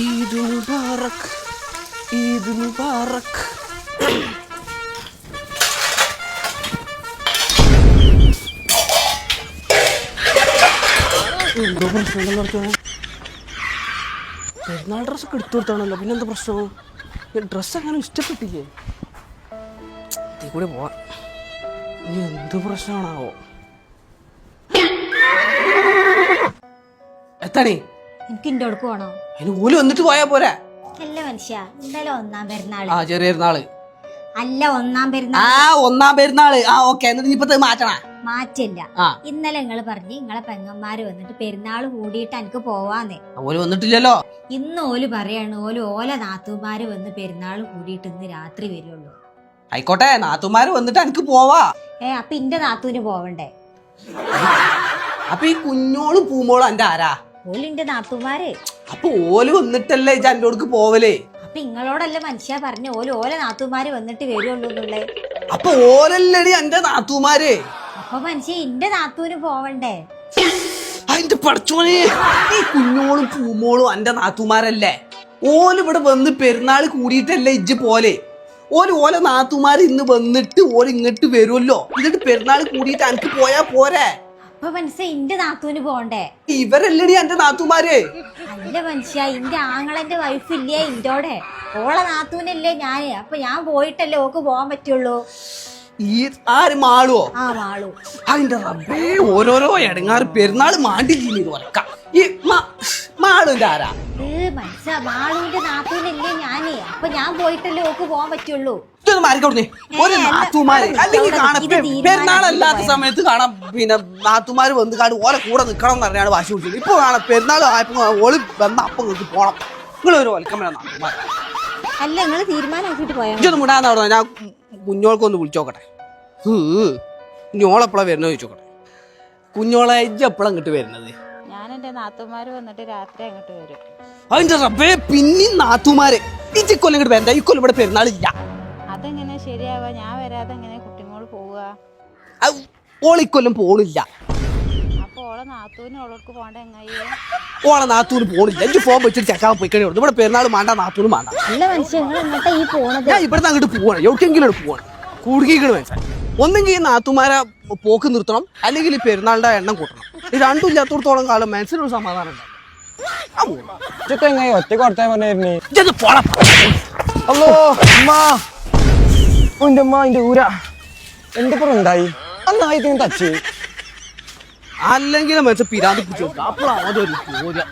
ഈദ് മുബാറക്, ഈദ് മുബാറക്. എന്തോ പ്രശ്നം നടത്തുന്നത്? പെരുന്നാൾ ഡ്രസ്സൊക്കെ എടുത്തു കൊടുത്താണല്ലോ, പിന്നെന്താ പ്രശ്നം? ഡ്രസ്സ് അങ്ങനെ ഇഷ്ടപ്പെട്ടില്ലേ? ഇതിൽ കൂടെ പോവാം. ഇനി എന്ത് പ്രശ്നമാണാവോ? എത്താണേ എനിക്ക് ഇന്റെ അടുക്ക് പോണോ? അതിന് ഓല് വന്നിട്ട് പോയാ പോരാ? അല്ല മനുഷ്യ, ഇന്നലെ ഒന്നാം പെരുന്നാള്. ആ ചെറിയ പെരുന്നാള് അല്ല ഒന്നാം പെരുന്നാൾ. ആ ഒന്നാം പെരുന്നാള്. ആ ഓക്കെ. എന്നിട്ട് ഇപ്പത്തെ മാറ്റണ മാറ്റില്ല. ഇന്നലെ നിങ്ങള് പറഞ്ഞ് നിങ്ങളെ പെങ്ങന്മാര് വന്നിട്ട് പെരുന്നാള് കൂടിയിട്ട് എനിക്ക് പോവാന്ന്. ഓല് വന്നിട്ടില്ലല്ലോ. ഇന്ന് ഓല് പറയാണ് ഓല നാത്തൂമാര് വന്ന് പെരുന്നാള് കൂടിയിട്ട് ഇന്ന് രാത്രി വരുള്ളൂ. ആയിക്കോട്ടെ, നാത്തുമാര് വന്നിട്ട് എനിക്ക് പോവാ. അപ്പൊ ഇന്റെ നാത്തൂന് പോവണ്ടേ? അപ്പൊ ഈ കുഞ്ഞോളും പൂമോളും എന്റെ ആരാ? ഓലിന്റെ നാത്തൂമാര്. അപ്പൊ ഓല് വന്നിട്ടല്ലേ ഇജ്ജ് എന്റെ അടുക്ക് പോവലേ? അപ്പൊ ഇങ്ങളോടല്ലേ മനുഷ്യ പറഞ്ഞ ഓല നാത്തൂമാര് വന്നിട്ട് വരുള്ളൂ എന്നുള്ളേ? അപ്പൊ ഓലല്ലടി എന്റെ നാത്തൂമാര്. അപ്പൊ മനുഷ്യ ഇന്റെ നാത്തൂന് പോവണ്ടേ? അതിന്റെ പഠിച്ചോനെ, ഈ കുഞ്ഞോളും പൂമോളും എന്റെ നാത്തുമാരല്ലേ? ഓല് ഇവിടെ വന്ന് പെരുന്നാള് കൂടിയിട്ടല്ലേ ഇജ്ജ് പോലെ? ഓല നാത്തുമാര് ഇന്ന് വന്നിട്ട് ഓല് ഇങ്ങോട്ട് വരുമല്ലോ. എന്നിട്ട് പെരുന്നാള് കൂടിയിട്ട് എനിക്ക് പോയാ പോരെ? അപ്പൊ മനുഷ്യ ഇന്റെ നാത്തൂന് പോണ്ടേ? ഇവരല്ലടി എന്റെ നാത്തുമാര്. അല്ല മനുഷ്യ, ഇന്റെ ആങ്ങളന്റെ വൈഫ് ഇല്ലേ ഇന്റോടെ? ഓളെ നാത്തൂനല്ലേ ഞാന്. അപ്പൊ ഞാൻ പോയിട്ടല്ലേ ഓക്ക് പോവാൻ പറ്റുള്ളൂ. ഈ ആര് മാളുവോ? ആ മാളു. അതിന്റെ റബ്ബേ, ഓരോരോ ഇടങ്ങാറ് പെരുന്നാള് മാണ്ടില്ലേ ഉറക്ക. ഈ മാളുന്റെ ആരാ? മനുഷ്യ, മാളുവിന്റെ നാത്തൂനല്ലേ ഞാന്. അപ്പൊ ഞാൻ പോയിട്ടല്ലേ ഓക്ക് പോവാൻ പറ്റുള്ളൂ. ഇതൊന്ന് മാറിക്കോടേ. ഒരു നാത്തുമാര് അല്ലെങ്കിൽ കാണാം പെരുന്നാളല്ലാത്ത സമയത്ത് കാണാം. പിന്നെ നാത്തുമാര് വന്ന് കാണും ഓലെ കൂടെ നിക്കണം എന്ന് പറഞ്ഞാണ് വാശി പിടിച്ചത്. ഇപ്പൊ കാണാം പെരുന്നാൾ ആയപ്പോ ഓള് വന്ന അപ്പം നിങ്ങൾക്ക് പോണം. നിങ്ങളൊരു വൽക്കമേ നാത്തുമാർ. അല്ല നിങ്ങള് തീരുമാനമാക്കിട്ട് പോയാ ഇതൊന്നും വിടാന്ന് പറഞ്ഞാൽ ഞാൻ കുഞ്ഞോൾക്കൊന്ന് വിളിച്ചോക്കട്ടെ. കുഞ്ഞോളെപ്പോഴാ വരുന്നത് ചോദിച്ചോക്കട്ടെ. കുഞ്ഞോളെ ഇജ്ജ് എപ്പോഴാ ഇങ്ങോട്ട് വരുന്നത്? ഞാൻ എന്റെ നാത്തുമാര് വന്നിട്ട് രാത്രി അങ്ങോട്ട് വരും. അതിന്റെ റബ്ബേ, പിന്നെയും നാത്തുമാര്. ഇക്കൊല്ലം ഇങ്ങോട്ട് വരണ്ട. ഇക്കൊല്ലം ഇവിടെ പെരുന്നാളില്ല. അതെങ്ങനെ ശരിയാവാ? ഞാൻ വരാതെ എങ്ങനെ കുട്ടിമോള് പോവുക? ഓളിക്കൊല്ലം പോണില്ല. അപ്പൊ ഓളെ നാത്തൂന് ഓളോർക്ക് പോണ്ട എങ്ങായി? ഓളെ നാത്തൂന് പോണില്ല. എനിക്ക് ഫോൺ വെച്ചിട്ട് ചെക്കാൻ പോയി കഴിഞ്ഞു. ഇവിടെ പെരുന്നാൾ വേണ്ട, നാത്തൂന് വേണ്ട. അല്ല മനുഷ്യ, നിങ്ങൾ എങ്ങോട്ടാ ഈ പോണത്? ഞാൻ ഇവിടുന്ന് അങ്ങോട്ട് പോവാണ്. എവിടെയെങ്കിലും പോവാണ്. കുടുങ്ങിക്കണ് മനസ്സിലായി. ഒന്നെങ്കിൽ ഈ നാത്തുമാരെ പോക്ക് നിർത്തണം, അല്ലെങ്കിൽ ഈ പെരുന്നാളിന്റെ എണ്ണം കൂട്ടണം. ഇത് രണ്ടും ഇല്ലാത്തടത്തോളം കാലം മനസ്സിനൊരു സമാധാനം ഉണ്ടാവും. ഒറ്റ കൊടുത്താ പറഞ്ഞിരുന്നേ. അല്ലോ എന്റെ അമ്മ എന്റെ ഊര എന്റെ പുറം ഉണ്ടായി അന്നായിട്ട് തച്ച്. അല്ലെങ്കിൽ മനസ്സിൽ പിരാന്തി പിടിച്ചു. അപ്പോഴാണ് അതൊരു ചോദ്യം.